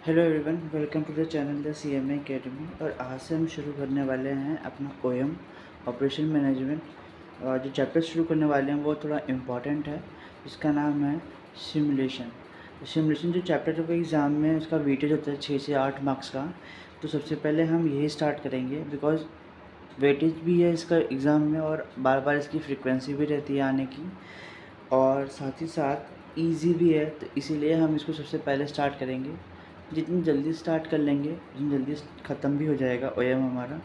Hello everyone, welcome to the channel the CMA academy. और आज से हम शुरू करने वाले हैं अपना OM ऑपरेशन मैनेजमेंट। और जो चैप्टर शुरू करने वाले हैं वो थोड़ा इम्पॉर्टेंट है। इसका नाम है सिमुलेशन। तो सिमुलेशन जो चैप्टर है वो एग्ज़ाम में उसका वेटेज होता है 6 से 8 मार्क्स का। तो सबसे पहले हम यही स्टार्ट करेंगे बिकॉज वेटेज भी है इसका एग्ज़ाम में और बार बार इसकी फ्रिक्वेंसी भी रहती है आने की, और साथ ही साथ ईजी भी है। तो इसीलिए हम इसको सबसे पहले स्टार्ट करेंगे। जितनी जल्दी स्टार्ट कर लेंगे उतनी जल्दी ख़त्म भी हो जाएगा OM हमारा।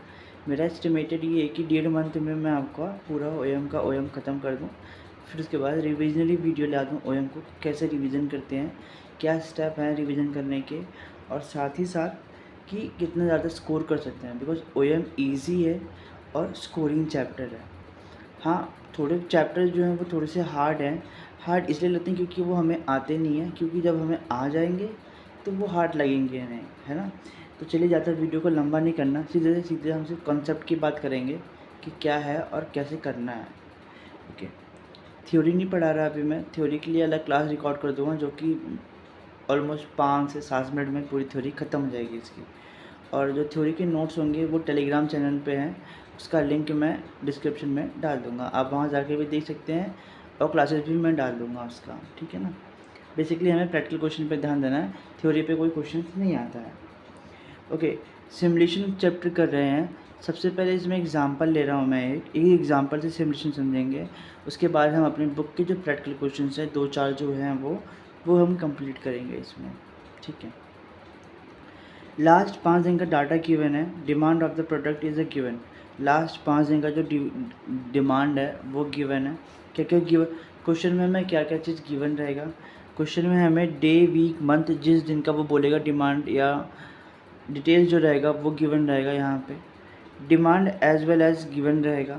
मेरा एस्टिमेटेड ये है कि 1.5 मंथ में मैं आपका पूरा OM ख़त्म कर दूँ। फिर उसके बाद रिविजनली वीडियो ला दूँ OM को कैसे रिवीजन करते हैं, क्या स्टेप हैं रिवीजन करने के, और साथ ही साथ कि कितना ज़्यादा स्कोर कर सकते हैं। बिकॉज OM ईजी है और स्कोरिंग चैप्टर है। हाँ, थोड़े चैप्टर जो हैं वो थोड़े से हार्ड हैं। हार्ड इसलिए लगते हैं क्योंकि वो हमें आते नहीं हैं, क्योंकि जब हमें आ जाएंगे तो वो हार्ड लगेंगे नहीं, है ना। तो चलिए ज़्यादा वीडियो को लंबा नहीं करना, सीधे से सीधे हम सिर्फ कॉन्सेप्ट की बात करेंगे कि क्या है और कैसे करना है। ओके, थ्योरी नहीं पढ़ा रहा अभी मैं। थ्योरी के लिए अलग क्लास रिकॉर्ड कर दूँगा जो कि ऑलमोस्ट 5 से 7 मिनट में पूरी थ्योरी ख़त्म हो जाएगी इसकी। और जो थ्योरी के नोट्स होंगे वो टेलीग्राम चैनल पे हैं, उसका लिंक मैं डिस्क्रिप्शन में डाल दूँगा, आप वहाँ जाके भी देख सकते हैं। और क्लासेस भी मैं डाल दूँगा उसका, ठीक है ना। बेसिकली हमें प्रैक्टिकल क्वेश्चन पे ध्यान देना है, थ्योरी पे कोई क्वेश्चन नहीं आता है। ओके, सिमुलेशन चैप्टर कर रहे हैं। सबसे पहले इसमें एग्जांपल ले रहा हूँ मैं, एक एग्जांपल से सिमुलेशन समझेंगे। उसके बाद हम अपनी बुक के जो प्रैक्टिकल क्वेश्चन हैं 2-4 जो हैं वो हम कंप्लीट करेंगे इसमें, ठीक है। लास्ट 5 दिन का डाटा गिवन है। Demand of the product is a given. Last 5 दिन का जो डिमांड है वो गिवन है। क्या क्या गिवन, क्वेश्चन में हमें क्या क्या चीज़ गिवन रहेगा। क्वेश्चन में हमें डे, वीक, मंथ, जिस दिन का वो बोलेगा डिमांड या डिटेल्स जो रहेगा वो गिवन रहेगा यहाँ पे। Demand as well as given रहेगा।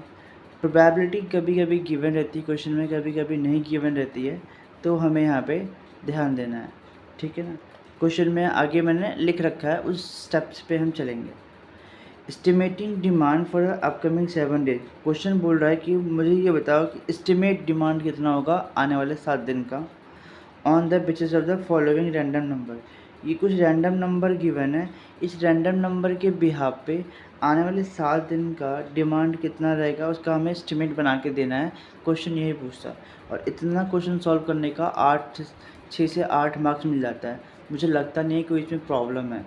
प्रोबेबिलिटी कभी कभी गिवन रहती है क्वेश्चन में, कभी कभी नहीं गिवन रहती है, तो हमें यहाँ पे ध्यान देना है, ठीक है ना। क्वेश्चन में आगे मैंने लिख रखा है, उस स्टेप्स पे हम चलेंगे। Estimating demand for upcoming 7 days. Question बोल रहा है कि मुझे ये बताओ कि एस्टिमेट डिमांड कितना होगा आने वाले 7 दिन का, on the basis of the following random number. ये कुछ रैंडम नंबर गिवन है, इस रैंडम नंबर के बिहाफ पे आने वाले 7 दिन का डिमांड कितना रहेगा उसका हमें एस्टिमेट बना के देना है। क्वेश्चन यही पूछता, और इतना क्वेश्चन सॉल्व करने का 6 से 8 मार्क्स मिल जाता है। मुझे लगता नहीं है कोई इसमें प्रॉब्लम है।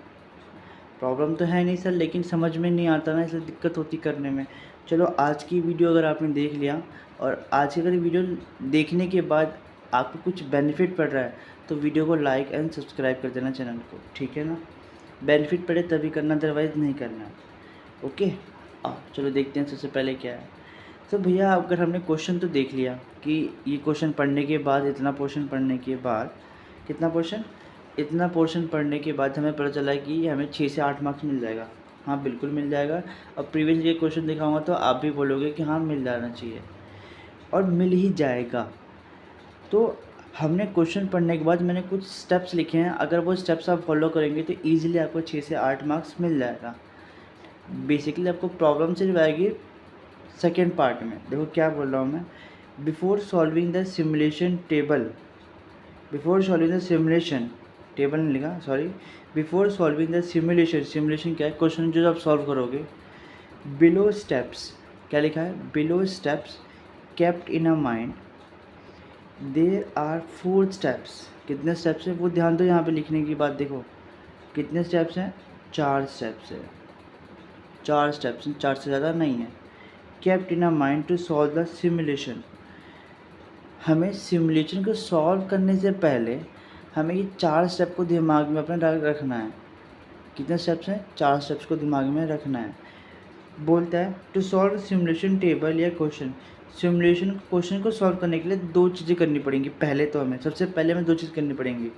प्रॉब्लम तो है नहीं सर, लेकिन समझ में नहीं आता ना, इसलिए दिक्कत होती करने में। चलो, आज की वीडियो अगर आपने देख लिया और आज की अगर वीडियो देखने के बाद आपको कुछ बेनिफिट पड़ रहा है तो वीडियो को लाइक एंड सब्सक्राइब कर देना चैनल को, ठीक है ना। बेनिफिट पड़े तभी करना, अदरवाइज़ नहीं करना। ओके, चलो देखते हैं सबसे पहले क्या है। तो भैया अगर हमने क्वेश्चन तो देख लिया कि ये क्वेश्चन पढ़ने के बाद, इतना पोर्शन पढ़ने के बाद, कितना पोर्शन, इतना पोर्शन पढ़ने के बाद हमें पता चला कि हमें 6 से 8 मार्क्स मिल जाएगा। हाँ, बिल्कुल मिल जाएगा। और प्रीवियस ईयर क्वेश्चन दिखाऊंगा तो आप भी बोलोगे कि हाँ मिल जाना चाहिए, और मिल ही जाएगा। तो हमने क्वेश्चन पढ़ने के बाद मैंने कुछ स्टेप्स लिखे हैं, अगर वो स्टेप्स आप फॉलो करेंगे तो ईजिली आपको 6 से 8 मार्क्स मिल जाएगा। बेसिकली आपको प्रॉब्लम सिर्फ आएगी सेकेंड पार्ट में। देखो क्या बोल रहा हूँ मैं, before solving the simulation table, before solving the simulation table नहीं लिखा, sorry, before solving the simulation. Simulation क्या है, क्वेश्चन जो आप सॉल्व करोगे। बिलो स्टेप्स, क्या लिखा है, below steps kept in a mind, there are 4 steps. कितने स्टेप्स हैं वो ध्यान दो, यहाँ पे लिखने की बात देखो, कितने स्टेप्स हैं, 4 स्टेप्स है, 4 स्टेप्स हैं, 4 से ज़्यादा नहीं है। Kept in a mind to solve the simulation. हमें सिमुलेशन को सॉल्व करने से पहले हमें ये 4 स्टेप को दिमाग में अपने डाल रखना है। कितने स्टेप्स हैं, 4 स्टेप्स को दिमाग में रखना है। बोलता है टू सॉल्व सिमुलेशन टेबल या क्वेश्चन। सिमुलेशन क्वेश्चन को सॉल्व करने के लिए 2 चीज़ें करनी पड़ेंगी। पहले तो हमें सबसे पहले हमें 2 चीज़ करनी पड़ेंगी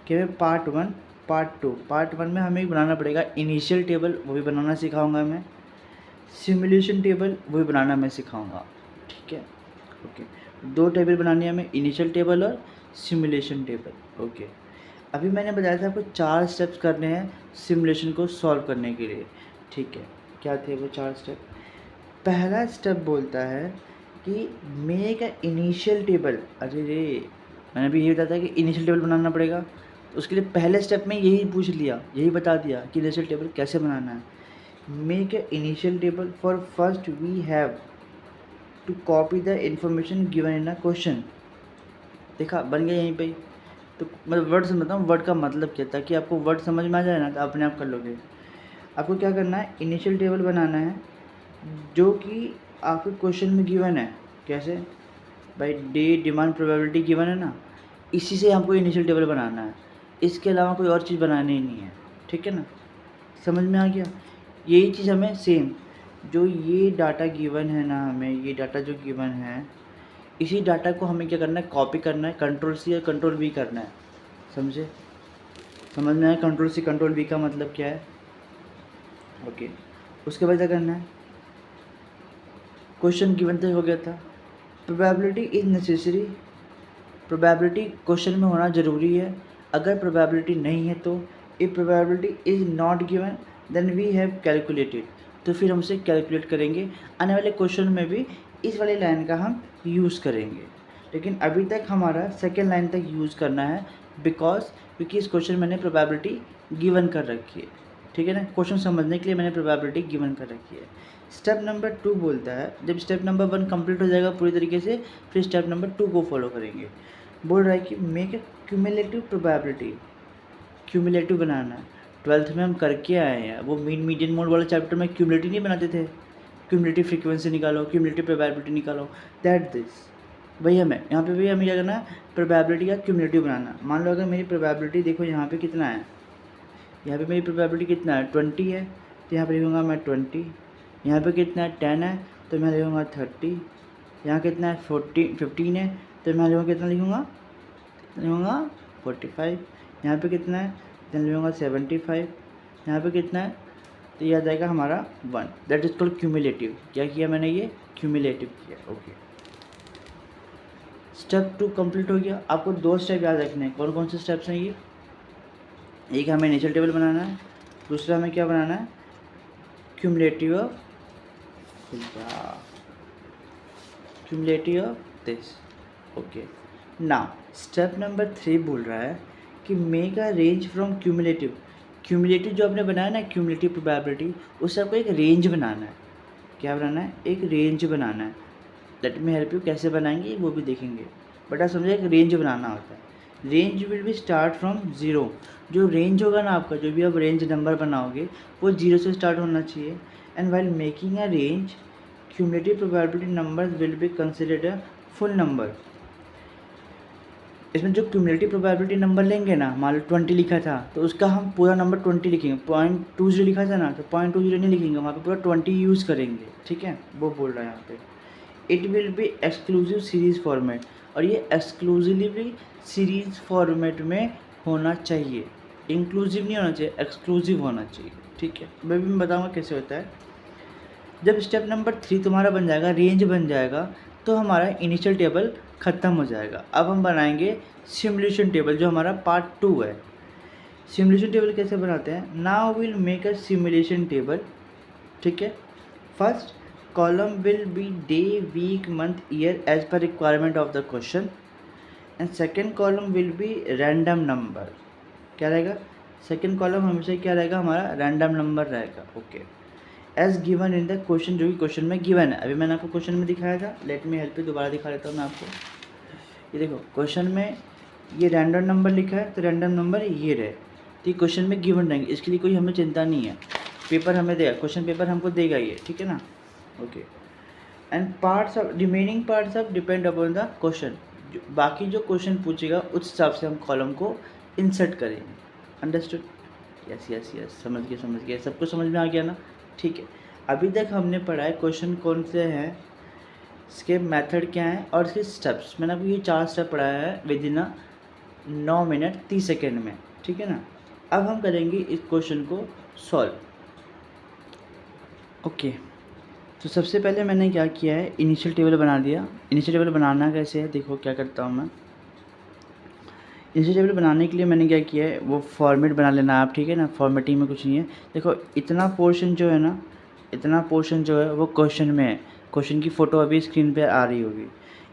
कि हमें पार्ट 1, पार्ट 2। पार्ट 1 में हमें बनाना पड़ेगा इनिशियल टेबल, वो भी बनाना सिखाऊंगा मैं। सिमुलेशन टेबल वो भी बनाना मैं सिखाऊंगा, ठीक है। ओके, 2 टेबल बनानी है हमें, इनिशियल टेबल और सिमुलेशन टेबल। ओके, अभी मैंने बताया था आपको 4 स्टेप्स करने हैं सिमुलेशन को सॉल्व करने के लिए, ठीक है। क्या थे वो 4 स्टेप। पहला स्टेप बोलता है कि मेक अ इनिशियल टेबल। अरे रे, मैंने भी ये बताया था कि इनिशियल टेबल बनाना पड़ेगा। तो उसके लिए पहले स्टेप में यही पूछ लिया, यही बता दिया कि इनिशियल टेबल कैसे बनाना है। Make a initial table for first we have to copy the information given in a question. देखा, बन गया यहीं पे ही। तो मतलब वर्ड समझता हूँ, वर्ड का मतलब क्या था कि आपको वर्ड समझ में आ जाए ना तो अपने आप कर लोगे। आपको क्या करना है, इनिशियल टेबल बनाना है जो कि आपके क्वेश्चन में गिवन है। कैसे भाई, डे डिमांड प्रोबेबिलिटी गिवन है ना, इसी से हमको इनिशियल टेबल बनाना है, इसके अलावा कोई और चीज़ बनानी ही नहीं है। ठीक है ना, समझ में आ गया। यही चीज़ हमें सेम, जो ये डाटा गिवन है ना, हमें ये डाटा जो गिवन है, इसी डाटा को हमें क्या करना है, कॉपी करना है, कंट्रोल सी या कंट्रोल वी करना है। समझे, समझ में आया कंट्रोल सी कंट्रोल वी का मतलब क्या है। ओके, उसके बाद क्या करना है, क्वेश्चन गिवन तो हो गया था, probability is necessary, probability question में होना ज़रूरी है। अगर प्रोबेबिलिटी नहीं है तो if probability is not given then we have calculated, तो फिर हम उसे कैलकुलेट करेंगे। आने वाले क्वेश्चन में भी इस वाली लाइन का हम यूज़ करेंगे, लेकिन अभी तक हमारा सेकेंड लाइन तक यूज़ करना है क्योंकि इस क्वेश्चन मैंने प्रोबेबिलिटी गिवन कर रखी है। ठीक है ना, क्वेश्चन समझने के लिए मैंने प्रोबेबिलिटी गिवन कर रखी है। स्टेप नंबर 2 बोलता है, जब स्टेप नंबर 1 कंप्लीट हो जाएगा पूरी तरीके से, फिर स्टेप नंबर 2 को फॉलो करेंगे। बोल रहा है कि make a cumulative probability, cumulative बनाना है। 12th में हम करके आए हैं, वो मीन मीडियन मोड वाले चैप्टर में क्यूमुलेटिव नहीं बनाते थे, क्यूमुलेटिव फ्रीक्वेंसी निकालो, क्यूमुलेटिव प्रोबेबिलिटी निकालो, दैट दिस वही हमें यहाँ पे भी हमें क्या करना है, प्रोबेबिलिटी का क्यूमुलेटिव बनाना। मान लो अगर मेरी प्रोबेबिलिटी देखो यहाँ पे कितना है, यहाँ पे मेरी प्रोबेबिलिटी कितना है 20 है, तो यहाँ पे लिखूँगा मैं 20। यहाँ पे कितना है 10 है, तो मैं लिखूँगा 30। यहाँ कितना है 15 है, तो मैं लिखूँगा कितना लिखूँगा 45। यहाँ पे कितना है, तो लिखूँगा 75। यहाँ पे कितना है, तो ये आ जाएगा हमारा 1। That is called cumulative. क्या किया मैंने, ये क्यूमुलेटिव किया। ओके, स्टेप 2 कंप्लीट हो गया। आपको 2 स्टेप याद रखने हैं। कौन कौन से स्टेप्स हैं ये, एक हमें इनिशियल टेबल बनाना है, दूसरा हमें क्या बनाना है, cumulative of this. Okay, now step number 3 बोल रहा है कि make a range from cumulative. Cumulative जो आपने बनाया ना, क्यूमुलेटिव प्रोबेबिलिटी, उससे आपको एक रेंज बनाना है। क्या बनाना है, एक रेंज बनाना है। लेट मी हेल्प यू, कैसे बनाएंगे वो भी देखेंगे, बट आप समझे एक रेंज बनाना होता है। Range will be start from 0। जो रेंज होगा ना आपका, जो भी आप रेंज नंबर बनाओगे वो 0 से स्टार्ट होना चाहिए। And while making a range cumulative probability numbers will be considered a full number. इसमें जो क्यूमुलेटिव प्रोबेबिलिटी नंबर लेंगे ना, मान लो 20 लिखा था तो उसका हम पूरा नंबर 20 लिखेंगे। 0.20 लिखा था ना, तो 0.20 नहीं लिखेंगे, वहाँ पे पूरा 20 यूज़ करेंगे। ठीक है, वो बोल रहा है यहाँ पे। It will be exclusive series format, और ये एक्सक्लूसिवली सीरीज़ फॉर्मेट में होना चाहिए, इंक्लूसिव नहीं होना चाहिए, एक्सक्लूसिव होना चाहिए। ठीक है, मैं भी बताऊँगा कैसे होता है। जब स्टेप नंबर 3 तुम्हारा बन जाएगा, रेंज बन जाएगा, तो हमारा इनिशियल टेबल ख़त्म हो जाएगा। अब हम बनाएंगे सिमुलेशन टेबल, जो हमारा पार्ट 2 है। सिमुलेशन टेबल कैसे बनाते हैं, now will make a simulation table. ठीक है, first column will be day, week, month, year as per requirement of the question, and second column will be random number. क्या रहेगा, सेकेंड कॉलम हमेशा क्या रहेगा, हमारा रैंडम नंबर रहेगा। Okay, as given in the question, जो कि question में गिवन है। अभी मैंने आपको क्वेश्चन में दिखाया था, लेट मी हेल्प यू, दोबारा दिखा देता हूँ मैं आपको। ये देखो, क्वेश्चन में ये रैंडम नंबर लिखा है, तो रैंडम नंबर ये रहे, तो ये क्वेश्चन में गिवन रहेंगे, इसके लिए कोई हमें चिंता नहीं है। पेपर हमें देगा, क्वेश्चन पेपर हमको देगा ये, ठीक है ना। Okay, and parts of remaining parts of depend upon the question, बाकी जो क्वेश्चन पूछेगा उस हिसाब से हम कॉलम को इंसर्ट करेंगे। अंडरस्टूड, यस यस यस, समझ गए, सबको समझ में आ गया ना। ठीक है, अभी तक हमने पढ़ा है क्वेश्चन कौन से हैं, इसके मेथड क्या हैं और इसके स्टेप्स। मैंने आपको ये 4 स्टेप पढ़ाया है विद इन 9 मिनट 30 सेकेंड में। ठीक है ना, अब हम करेंगे इस क्वेश्चन को सॉल्व। ओके, तो सबसे पहले मैंने क्या किया है, इनिशियल टेबल बना दिया। इनिशियल टेबल बनाना कैसे है, देखो क्या करता हूँ मैं। इनिशियल टेबल बनाने के लिए मैंने क्या किया है, वो फॉर्मेट बना लेना आप। ठीक है ना, फॉर्मेटिंग में कुछ नहीं है। देखो, इतना पोर्शन जो है ना, इतना पोर्शन जो है वो क्वेश्चन में है। क्वेश्चन की फ़ोटो अभी स्क्रीन पे आ रही होगी।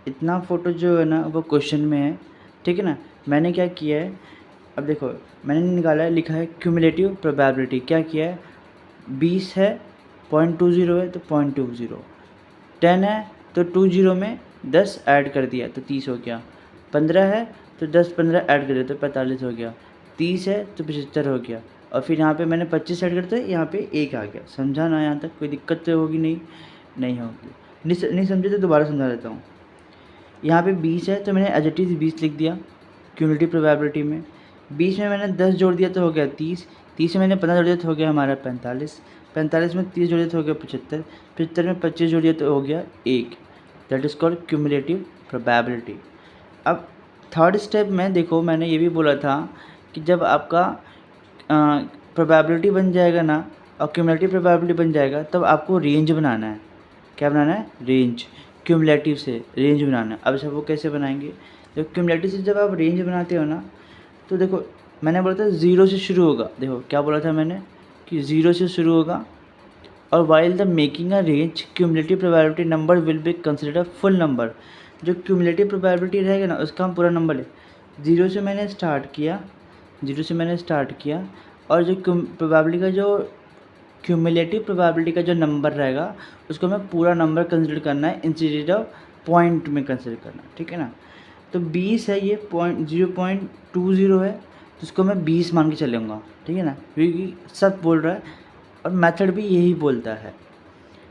इतना फ़ोटो जो है ना वो क्वेश्चन में है। ठीक है ना, मैंने क्या किया है, अब देखो मैंने निकाला है, लिखा है क्यूमुलेटिव प्रोबेबिलिटी, क्या किया है, 20 है 0.20 है तो 0.20, 10 है तो 20 में 10 ऐड कर दिया तो 30 हो गया, 15 है तो 10-15 ऐड कर दिया तो 45 हो गया, 30 है तो 75 हो गया, और फिर यहाँ पे मैंने 25 ऐड करते यहाँ पे 1 आ गया। समझा ना, यहाँ तक कोई दिक्कत तो होगी नहीं होगी। नहीं समझे तो दोबारा समझा देता हूँ। यहाँ पे 20 है तो मैंने एज इट इज़ 20 लिख दिया क्यूमुलेटिव प्रोबेबिलिटी में। 20 में मैंने 10 जोड़ दिया तो हो गया 30, 30 में मैंने 15 जोड़ दिया तो हो गया हमारा 45, 45 में 30 जोड़ दिया तो हो गया 75, 75 में 25 जोड़ दिया तो हो गया 1। That is called cumulative probability. अब थर्ड स्टेप में देखो मैंने ये भी बोला था कि जब आपका प्रोबेबिलिटी बन जाएगा ना और क्यूमुलेटिव प्रोबेबिलिटी बन जाएगा तब आपको रेंज बनाना है। क्या बनाना है, रेंज। क्यूमुलेटिव से रेंज बनाना है। अब सब वो कैसे बनाएंगे, तो क्यूमुलेटिव से जब आप रेंज बनाते हो ना तो देखो मैंने बोला था 0 से शुरू होगा। देखो क्या बोला था मैंने कि 0 से शुरू होगा, और while the making a range cumulative probability number will be consider full number. जो क्यूमुलेटिव प्रोबेबिलिटी रहेगा ना उसका हम पूरा नंबर ले। 0 से मैंने स्टार्ट किया और जो प्रोबेबिलिटी का जो क्यूमुलेटिव प्रोबेबिलिटी का जो नंबर रहेगा उसको मैं पूरा नंबर कंसिडर करना है इंस्टेड ऑफ पॉइंट में कंसिडर करना है, ठीक है ना। तो 20 है, ये 0.20 है तो इसको मैं 20 मान के चलूँगा, ठीक है ना, क्योंकि सब बोल रहा है और मेथड भी यही बोलता है।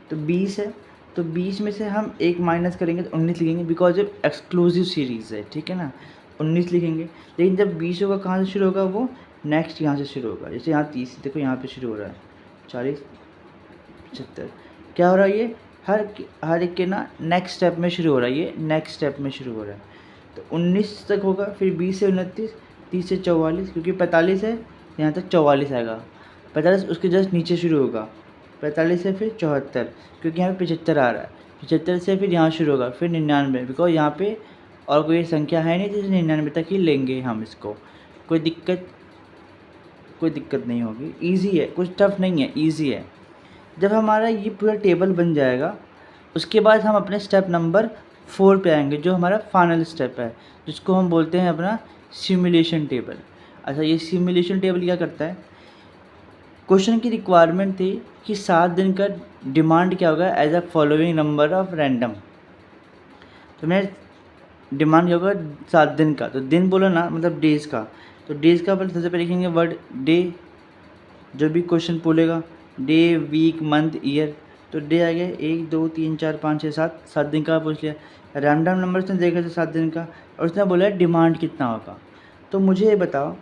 तो 20 है तो 20 में से हम 1 माइनस करेंगे तो 19 लिखेंगे, बिकॉज ये एक्सक्लूसिव सीरीज़ है, ठीक है ना, 19 लिखेंगे। लेकिन जब 20 होगा कहाँ से शुरू होगा, वो नेक्स्ट यहाँ से शुरू होगा। जैसे यहाँ 30 देखो यहाँ पे शुरू हो रहा है 40 75, क्या हो रहा है, ये हर एक के ना नेक्स्ट स्टेप में शुरू हो रहा है, ये नेक्स्ट स्टेप में शुरू हो रहा है। तो 19 तक होगा, फिर 20 से 29, 30 से 44, क्योंकि 45 है यहाँ तक 44 आएगा, 45 उसके जस्ट नीचे शुरू होगा, 45 से फिर 74, क्योंकि यहाँ पे 75 आ रहा है, 75 से फिर यहाँ शुरू होगा, फिर 99, बिकॉज यहाँ पे और कोई संख्या है नहीं, तो 99 तक ही लेंगे हम इसको। कोई दिक्कत नहीं होगी, ईजी है, कुछ टफ नहीं है, ईजी है। जब हमारा ये पूरा टेबल बन जाएगा उसके बाद हम अपने स्टेप नंबर 4 पे आएंगे, जो हमारा फाइनल स्टेप है, जिसको हम बोलते हैं अपना सिमुलेशन टेबल। अच्छा, ये सिमुलेशन टेबल क्या करता है, क्वेश्चन की रिक्वायरमेंट थी कि 7 दिन का डिमांड क्या होगा as a following number of random. तो मैं डिमांड क्या होगा 7 दिन का, तो दिन बोलो ना मतलब डेज़ का, तो डेज़ का पहले सबसे पहले लिखेंगे वर्ड डे, जो भी क्वेश्चन बोलेगा डे, वीक, मंथ, ईयर, तो डे आ गया 1 2 3 4 5 6 7, 7 दिन का पूछ लिया। रैंडम नंबर उसने देखा था 7 दिन का, और उसने बोला डिमांड कितना होगा। तो मुझे ये बताओ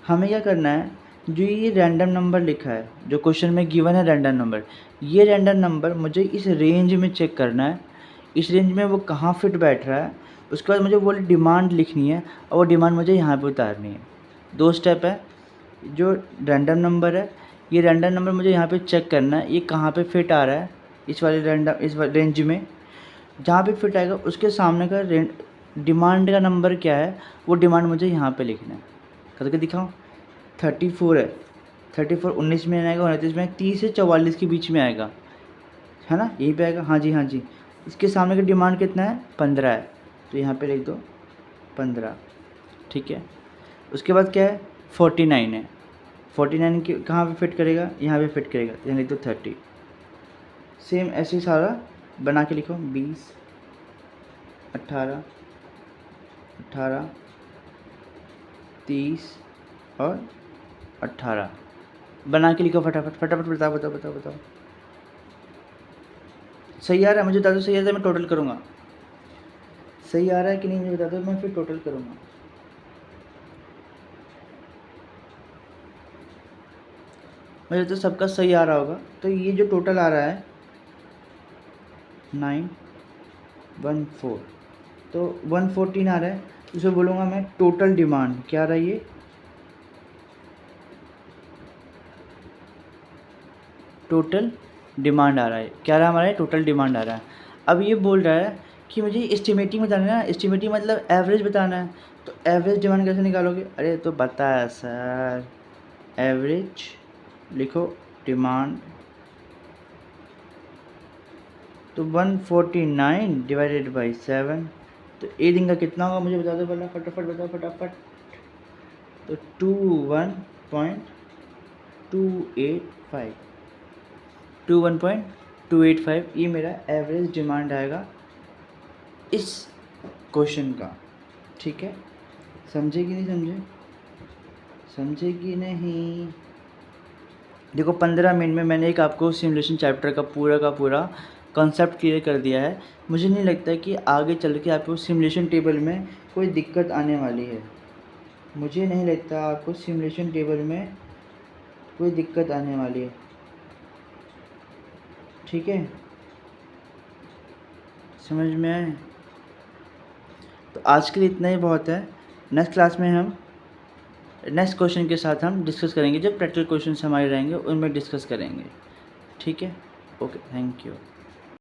हमें क्या करना है, जो ये रैंडम नंबर लिखा है जो क्वेश्चन में गिवन है रैंडम नंबर, ये रैंडम नंबर मुझे इस रेंज में चेक करना है, इस रेंज में वो कहाँ फिट बैठ रहा है। उसके बाद मुझे वो डिमांड लिखनी है और वो डिमांड मुझे यहाँ पे उतारनी है। 2 स्टेप है, जो रैंडम नंबर है ये रैंडम नंबर मुझे यहाँ पे चेक करना है ये कहाँ पे फिट आ रहा है, इस रेंज में जहाँ पे फिट आएगा उसके सामने का डिमांड का नंबर क्या है, वो डिमांड मुझे यहाँ पे लिखना है। करके दिखाऊँ, 34 है, 34 19 में आएगा, 29 में, 30 से 44 के बीच में आएगा, है ना, यहीं पे आएगा। हाँ जी, इसके सामने का डिमांड कितना है, 15 है, तो यहाँ पे लिख दो 15, ठीक है। उसके बाद क्या है, 49 है, 49 के कहाँ पे फिट करेगा, यहाँ पे फिट करेगा, यहाँ लिख दो 30। सेम ऐसे ही सारा बना के लिखो, 20 18 18 30 और 18 बना के लिखो फटाफट बताओ सही आ रहा है, मुझे बता दो सही आ रहा है, मैं टोटल करूँगा। सही आ रहा है कि नहीं मुझे बता दो, मैं फिर टोटल करूँगा। मुझे तो सबका सही आ रहा होगा। तो ये जो टोटल आ रहा है 914, तो 114 आ रहा है, इसे बोलूँगा मैं टोटल डिमांड। क्या आ रहा है, ये टोटल डिमांड आ रहा है। क्या रहा है हमारा, टोटल डिमांड आ रहा है। अब ये बोल रहा है कि मुझे एस्टिमेटिंग बताना है ना, एस्टिमेटिंग मतलब एवरेज बताना है। तो एवरेज डिमांड कैसे निकालोगे, अरे तो बताया सर, एवरेज लिखो डिमांड, तो 149 डिवाइडेड बाई 7, तो एक दिन का कितना होगा मुझे बता दो, फटाफट बताओ फटाफट। तो 21.285 ये मेरा एवरेज डिमांड आएगा इस क्वेश्चन का। ठीक है, समझे कि नहीं समझे? समझे कि नहीं? देखो 15 मिनट में मैंने एक आपको सिमुलेशन चैप्टर का पूरा कॉन्सेप्ट क्लियर कर दिया है। मुझे नहीं लगता कि आगे चल के आपको सिमुलेशन टेबल में कोई दिक्कत आने वाली है। मुझे नहीं लगता आपको सिमुलेशन टेबल में कोई दिक्कत आने वाली है। ठीक है, समझ में आए? तो आज के लिए इतना ही बहुत है। नेक्स्ट क्लास में हम नेक्स्ट क्वेश्चन के साथ हम डिस्कस करेंगे, जब प्रैक्टिकल क्वेश्चन हमारे रहेंगे उनमें डिस्कस करेंगे। ठीक है, ओके, थैंक यू।